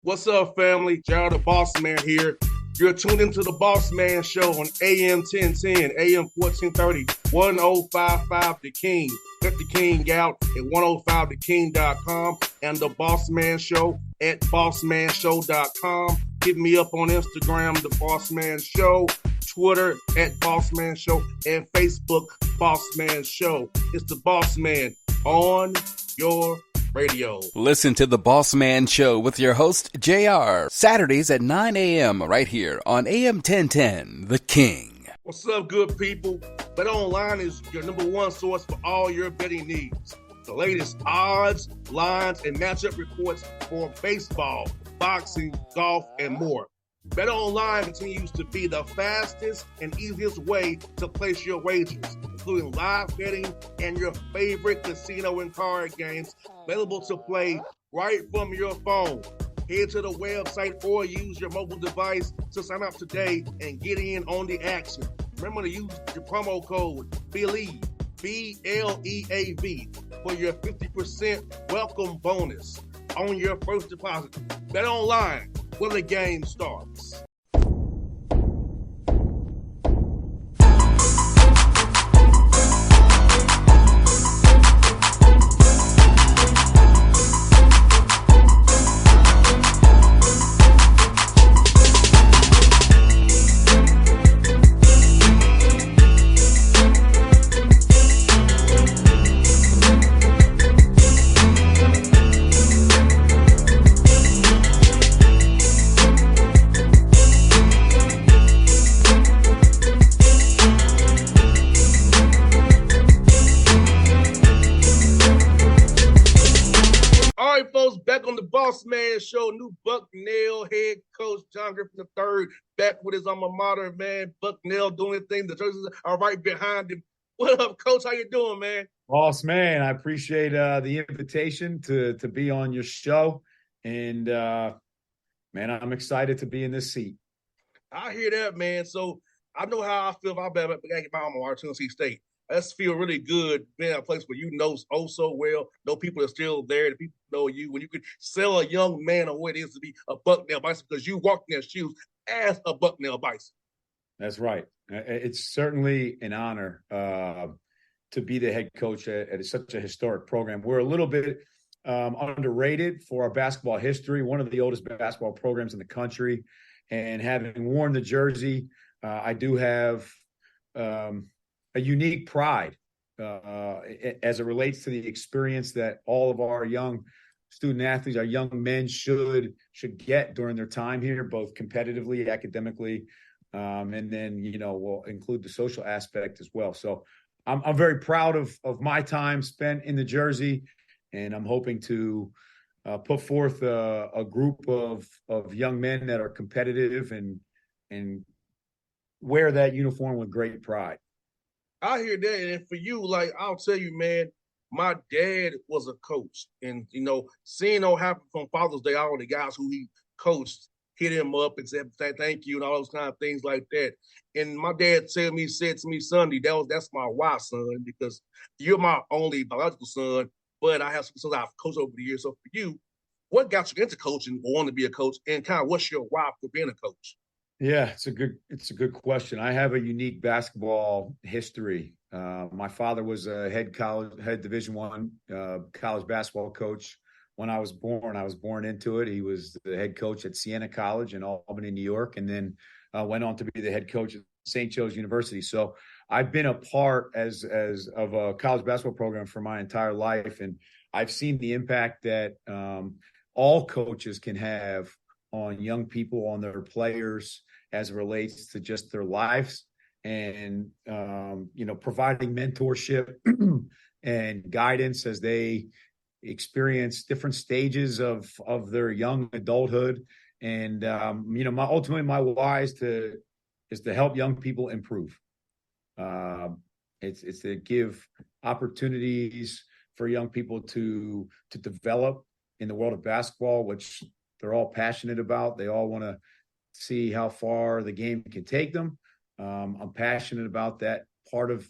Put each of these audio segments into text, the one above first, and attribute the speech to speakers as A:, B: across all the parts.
A: What's up, family? Jared the Bossman here. You're tuned into the Bossman Show on AM 1010, AM 1430, 1055 The King. Let the King out at 105theking.com and the Bossman Show at bossmanshow.com. Hit me up on Instagram, The Bossman Show, Twitter at Bossman Show, and Facebook, Bossman Show. It's the Bossman on your radio.
B: Listen to the Bossman Show with your host, JR, Saturdays at 9 a.m. right here on AM 1010, The King.
A: What's up, good people? BetOnline is your number one source for all your betting needs. The latest odds, lines, and matchup reports for baseball, boxing, golf, and more. BetOnline continues to be the fastest and easiest way to place your wagers, including live betting and your favorite casino and card games available to play right from your phone. Head to the website or use your mobile device to sign up today and get in on the action. Remember to use your promo code BELIEVE, BLEAV, for your 50% welcome bonus on your first deposit. BetOnline, where the game starts. Bossman Show, new Bucknell head coach John Griffin III back with his alma mater, man. Bucknell doing things. The jerseys are right behind him. What up, Coach? How you doing, man?
C: Boss man, I appreciate the invitation to be on your show, and man, I'm excited to be in this seat.
A: I hear that, man. So I know how I feel about my alma mater, Tennessee State. I just feel really good being at a place where you know oh so well, know people are still there, the people know you, when you can sell a young man on what it is to be a Bucknell Bison because you walked in their shoes as a Bucknell Bison.
C: That's right. It's certainly an honor to be the head coach at such a historic program. We're a little bit underrated for our basketball history, one of the oldest basketball programs in the country. And having worn the jersey, I do have a unique pride as it relates to the experience that all of our young student athletes, our young men should get during their time here, both competitively, academically, and then, we'll include the social aspect as well. So I'm very proud of my time spent in the jersey, and I'm hoping to put forth a group of young men that are competitive and wear that uniform with great pride.
A: I hear that, and for you, like, I'll tell you, man, my dad was a coach, and, seeing all happen from Father's Day, all the guys who he coached hit him up and said thank you and all those kind of things like that. And my dad said to me Sunday, that's my why, son, because you're my only biological son, but I have some sons I've coached over the years. So for you, what got you into coaching or wanting to be a coach, and kind of what's your why for being a coach?
C: Yeah, it's a good question. I have a unique basketball history. My father was a head Division I college basketball coach. When I was born into it. He was the head coach at Siena College in Albany, New York, and then went on to be the head coach at St. Joe's University. So I've been a part of a college basketball program for my entire life, and I've seen the impact that all coaches can have on young people, on their players, as it relates to just their lives, and providing mentorship and guidance as they experience different stages of their young adulthood. And ultimately my why is to help young people improve. It's to give opportunities for young people to develop in the world of basketball, which they're all passionate about. They all want to see how far the game can take them. I'm passionate about that part of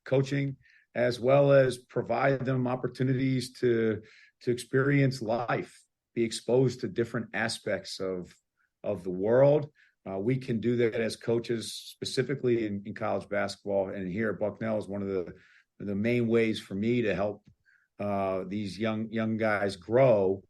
C: coaching, as well as provide them opportunities to experience life be exposed to different aspects of the world. We can do that as coaches, specifically in college basketball. And here at Bucknell is one of the main ways for me to help these young guys grow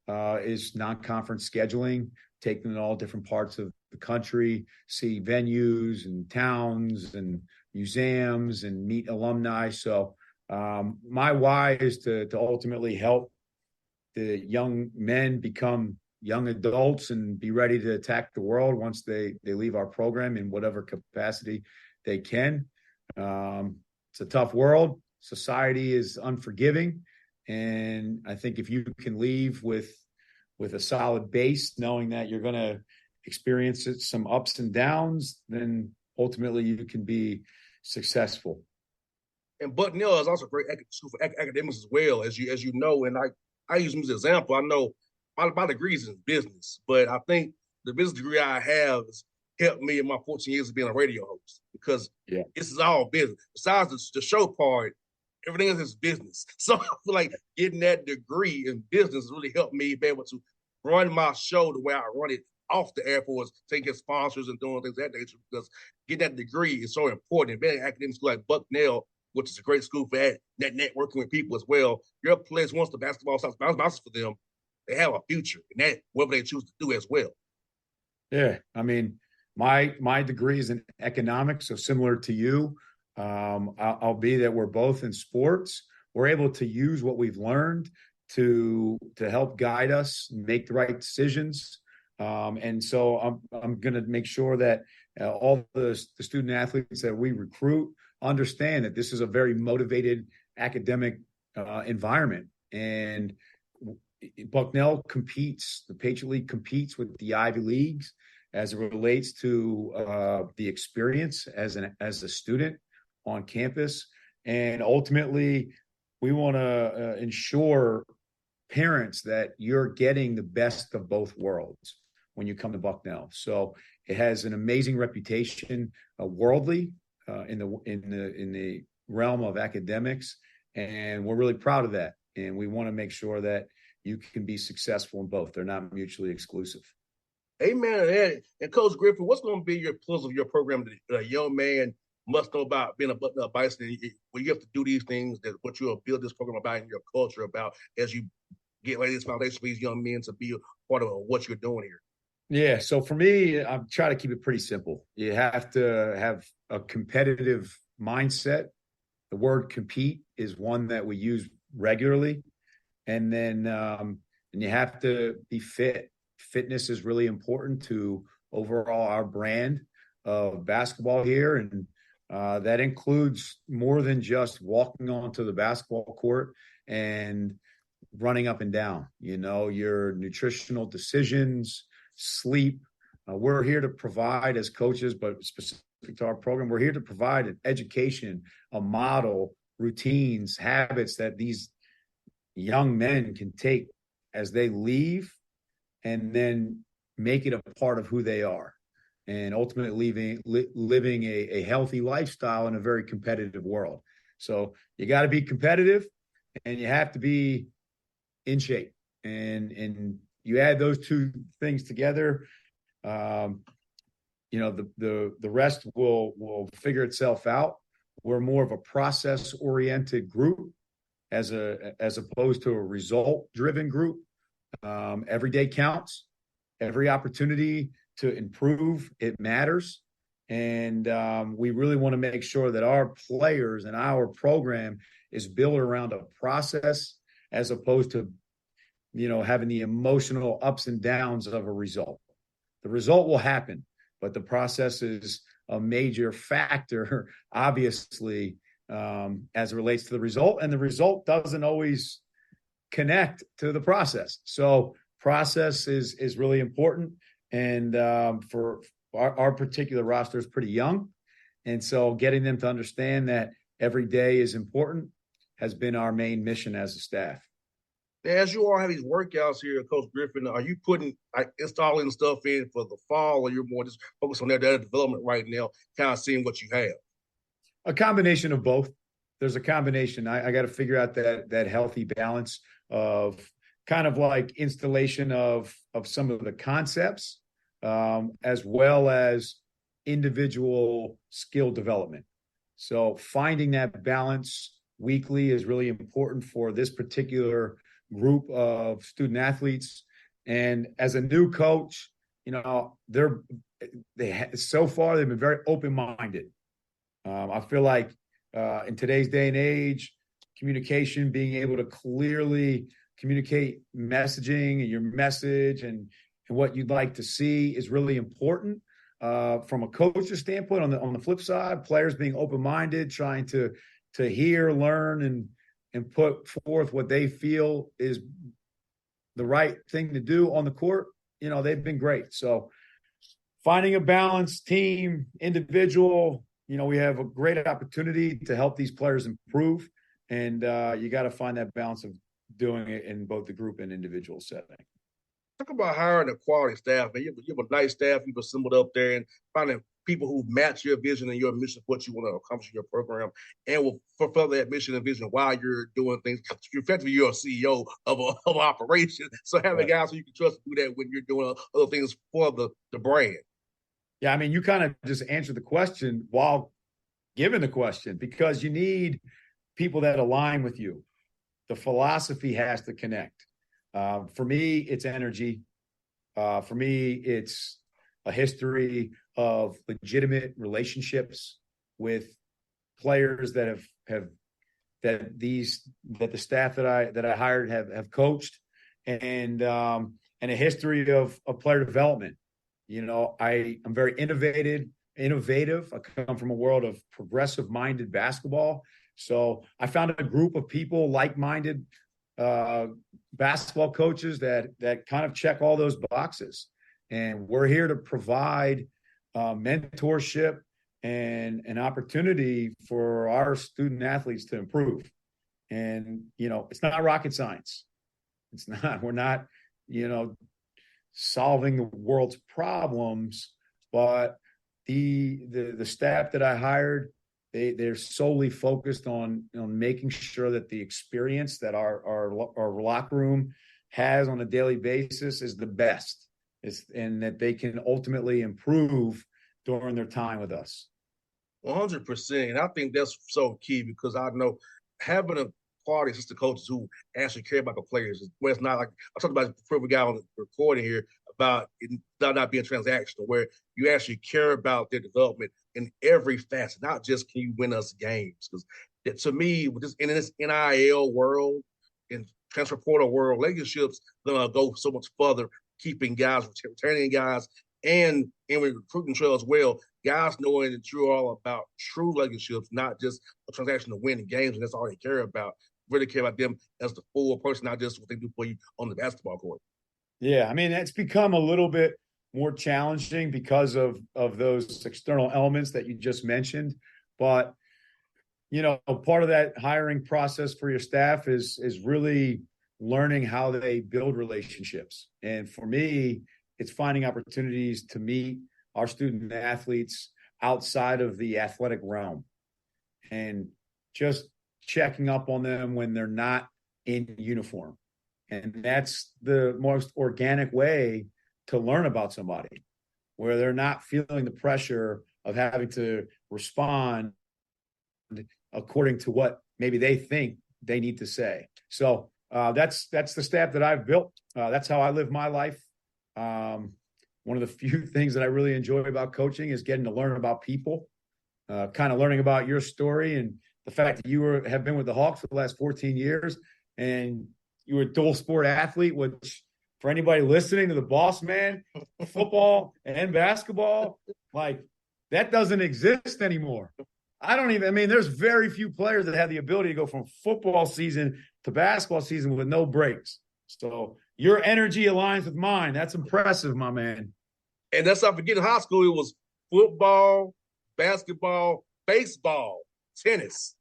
C: is non-conference scheduling, taking them to all different parts of the country, see venues and towns and museums and meet alumni. So my why is to ultimately help the young men become young adults and be ready to attack the world once they leave our program in whatever capacity they can. It's a tough world. Society is unforgiving. And I think if you can leave with a solid base, knowing that you're going to experience some ups and downs, then ultimately you can be successful.
A: And Bucknell is also a great school for academics as well, as you know. And I use them as an example. I know my degree is in business, but I think the business degree I have has helped me in my 14 years of being a radio host, because this is all business. Besides the show part, everything else is business. So I feel like getting that degree in business really helped me be able to run my show the way I run it off the air, for taking sponsors and doing things of that nature, because getting that degree is so important. And being an academic school like Bucknell, which is a great school for that networking with people as well, your place, once the basketball starts bouncing for them, they have a future in that, whatever they choose to do as well.
C: Yeah. I mean, my degree is in economics, so similar to you. I'll be that we're both in sports. We're able to use what we've learned to help guide us make the right decisions. And so I'm going to make sure that all the student athletes that we recruit understand that this is a very motivated academic environment. And Bucknell competes, the Patriot League competes with the Ivy Leagues as it relates to the experience as a student on campus. And ultimately, we want to ensure parents that you're getting the best of both worlds when you come to Bucknell. So it has an amazing reputation worldly in the realm of academics, and we're really proud of that. And we want to make sure that you can be successful in both. They're not mutually exclusive.
A: Amen. And Coach Griffin, what's going to be your plus of your program that a young man must know about being a Bucknell Bison, where you have to do these things, that what you'll build this program about and your culture about as you get like this foundation for these young men to be a part of what you're doing here?
C: Yeah. So for me, I'm trying to keep it pretty simple. You have to have a competitive mindset. The word compete is one that we use regularly. And then and you have to be fit. Fitness is really important to overall our brand of basketball here. And that includes more than just walking onto the basketball court and running up and down, your nutritional decisions, sleep. We're here to provide as coaches, but specific to our program, we're here to provide an education, a model, routines, habits that these young men can take as they leave and then make it a part of who they are, and ultimately living a healthy lifestyle in a very competitive world. So you got to be competitive and you have to be in shape, and you add those two things together, the rest will figure itself out. We're more of a process oriented group as opposed to a result driven group. Every day counts. Every opportunity to improve, it matters. And we really want to make sure that our players and our program is built around a process as opposed to, having the emotional ups and downs of a result. The result will happen, but the process is a major factor, obviously, as it relates to the result. And the result doesn't always connect to the process. So process is really important. And for our particular roster is pretty young. And so getting them to understand that every day is important has been our main mission as a staff.
A: As you all have these workouts here, Coach Griffin, are you installing stuff in for the fall, or you're more just focused on that development right now, kind of seeing what you have?
C: A combination of both. There's a combination. I got to figure out that healthy balance of kind of like installation of some of the concepts, as well as individual skill development. So finding that balance weekly is really important for this particular group of student athletes. And as a new coach, so far they've been very open-minded. I feel like in today's day and age, communication, being able to clearly communicate messaging and your message and what you'd like to see is really important. From a coach's standpoint, on the flip side, players being open-minded, trying to hear, learn, and put forth what they feel is the right thing to do on the court, they've been great. So finding a balanced team, individual, we have a great opportunity to help these players improve. And you got to find that balance of doing it in both the group and individual setting.
A: Talk about hiring a quality staff, man. You have a nice staff you've assembled up there, and finding people who match your vision and your mission, what you want to accomplish in your program, and will fulfill that mission and vision while you're doing things. Effectively, you're a CEO of an operation, so having guys who you can trust to do that when you're doing other things for the brand.
C: Yeah, I mean, you kind of just answered the question while giving the question, because you need people that align with you. The philosophy has to connect. For me, it's energy. For me, it's a history of legitimate relationships with players that the staff that I hired have coached, and a history of player development. I'm very innovative. I come from a world of progressive-minded basketball. So I found a group of people, like-minded basketball coaches that kind of check all those boxes. And we're here to provide mentorship and an opportunity for our student athletes to improve. And, it's not rocket science. It's not, we're not, solving the world's problems, but the staff that I hired, they're solely focused on making sure that the experience that our locker room has on a daily basis is the best, and that they can ultimately improve during their time with us.
A: 100%. And I think that's so key, because I know having a quality assistant coaches who actually care about the players, where it's not like I talked about before we got on the recording here about it not being transactional, where you actually care about their development in every facet, not just can you win us games. Because to me, in this NIL world, in transfer portal world, relationships gonna go so much further, keeping guys, retaining guys, and in recruiting trail as well. Guys knowing that you're all about true relationships, not just a transaction to win games, and that's all they care about. Really care about them as the full person, not just what they do for you on the basketball court.
C: Yeah, I mean, it's become a little bit more challenging because of those external elements that you just mentioned. But, part of that hiring process for your staff is really learning how they build relationships. And for me, it's finding opportunities to meet our student athletes outside of the athletic realm and just checking up on them when they're not in uniform. And that's the most organic way to learn about somebody, where they're not feeling the pressure of having to respond according to what maybe they think they need to say. So that's the staff that I've built. That's how I live my life. One of the few things that I really enjoy about coaching is getting to learn about people, kind of learning about your story and the fact that you have been with the Hawks for the last 14 years and you were a dual sport athlete, which for anybody listening to the Bossman, football and basketball, like that doesn't exist anymore. There's very few players that have the ability to go from football season to basketball season with no breaks. So your energy aligns with mine. That's impressive, my man.
A: And that's not forgetting high school. It was football, basketball, baseball, tennis.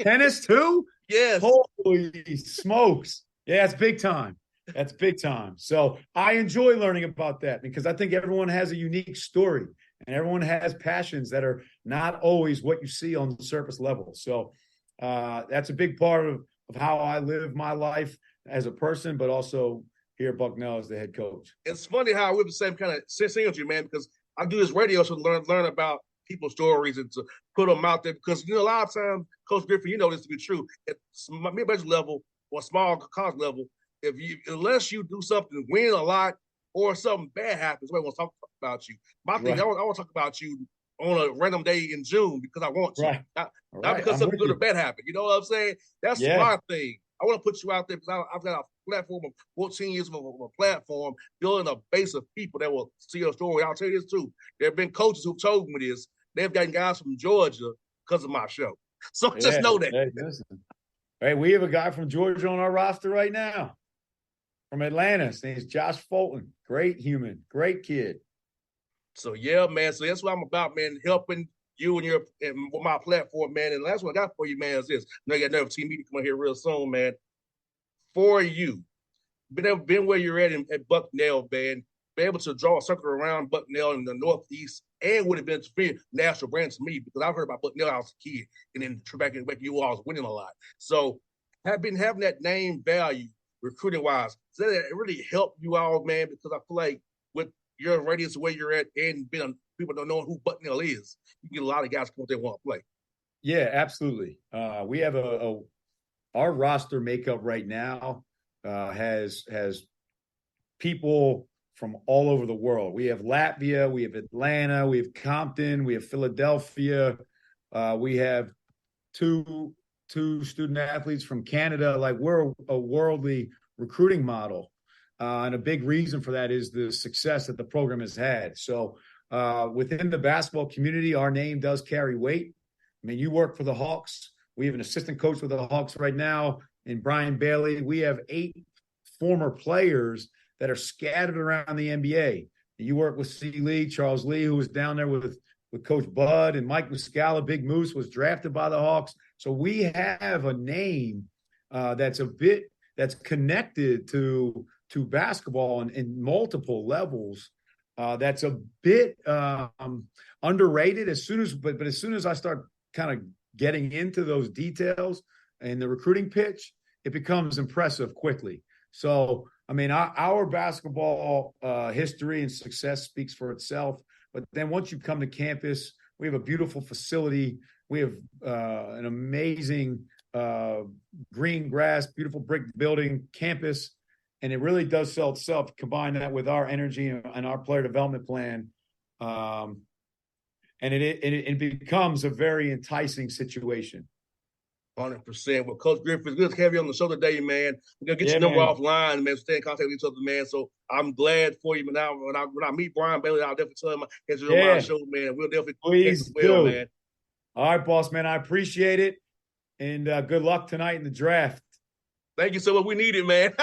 C: Tennis too?
A: Yes.
C: Holy smokes. Yeah, that's big time. That's big time. So I enjoy learning about that because I think everyone has a unique story and everyone has passions that are not always what you see on the surface level. So that's a big part of how I live my life. as a person, but also here at Bucknell as the head coach.
A: It's funny how we're the same kind of synergy, man, because I do this radio show to learn about people's stories and to put them out there. Because, a lot of times, Coach Griffin, you know this to be true, at mid-major level or small college level, unless you do something, win a lot, or something bad happens, we want to talk about you. My thing, I want to talk about you on a random day in June because I want to.
C: Right.
A: Not because something good or bad happened. You know what I'm saying? That's my thing. I want to put you out there because I've got a platform of 14 years of a platform, building a base of people that will see your story. I'll tell you this too. There have been coaches who've told me this. They've gotten guys from Georgia because of my show. So just know that.
C: Hey, listen. Hey, we have a guy from Georgia on our roster right now. From Atlanta. His name's Josh Fulton. Great human. Great kid.
A: So, yeah, man. So that's what I'm about, man, helping you and my platform, man. And the last one I got for you, man, is this. I got another team meeting coming here real soon, man. For you, been where you're at Bucknell, man, be able to draw a circle around Bucknell in the Northeast, and would have been a national brand to me because I've heard about Bucknell when I was a kid, and then back you all was winning a lot. So, having that name value recruiting wise, so that it really helped you all, man, because I feel like with your radius where you're at and people don't know who Bucknell is, you get a lot of guys come up there want to play.
C: Yeah, absolutely. We have our roster makeup right now has people from all over the world. We have Latvia, we have Atlanta, we have Compton, we have Philadelphia, we have two student athletes from Canada. Like, we're a worldly recruiting model. And a big reason for that is the success that the program has had. So within the basketball community, our name does carry weight. I mean, you work for the Hawks. We have an assistant coach with the Hawks right now in Brian Bailey. We have 8 former players that are scattered around the NBA. You work with C. Lee, Charles Lee, who was down there with Coach Bud, and Mike Muscala. Big Moose was drafted by the Hawks. So we have a name that's connected to basketball in multiple levels. That's a bit underrated as soon as I start kind of getting into those details and the recruiting pitch, it becomes impressive quickly. So, I mean, our basketball history and success speaks for itself. But then once you come to campus, we have a beautiful facility. We have an amazing green grass, beautiful brick building campus. And it really does sell itself. Combine that with our energy and our player development plan. And it becomes a very enticing situation.
A: 100%. Well, Coach Griffin, it's good to have you on the show today, man. We're going to get your number offline, man. Stay in contact with each other, man. So I'm glad for you. But now, when I meet Brian Bailey, I'll definitely tell him it's on my show, man. We'll definitely
C: please do, man. All right, boss, man. I appreciate it. And good luck tonight in the draft.
A: Thank you so much. We need it, man.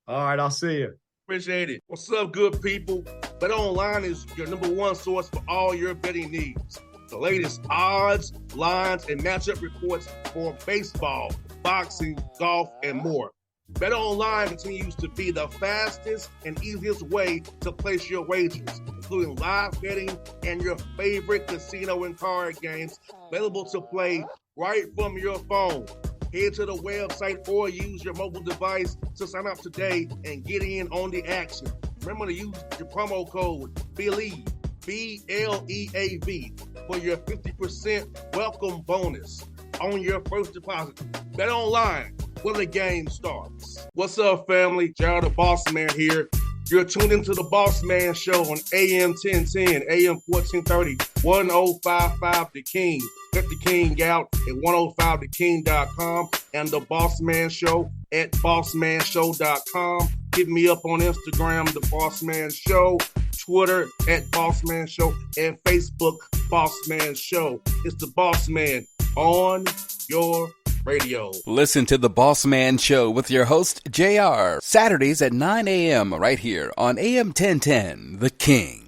C: All right, I'll see you.
A: Appreciate it. What's up, good people? Bet Online is your number one source for all your betting needs. The latest odds, lines, and matchup reports for baseball, boxing, golf, and more. Bet Online continues to be the fastest and easiest way to place your wagers, including live betting and your favorite casino and card games available to play right from your phone. Head to the website or use your mobile device to sign up today and get in on the action. Remember to use your promo code BLEAV, BLEAV, for your 50% welcome bonus on your first deposit. Bet Online, where the game starts. What's up, family? Jared the Bossman here. You're tuned into the Bossman Show on AM 1010, AM 1430, 1055 The King. Check The King out at 105theking.com and the Bossman Show at bossmanshow.com. Hit me up on Instagram, The Bossman Show, Twitter at Bossman Show, and Facebook, Bossman Show. It's the Bossman on your radio.
B: Listen to the Bossman Show with your host, JR, Saturdays at 9 a.m. right here on AM 1010, The King.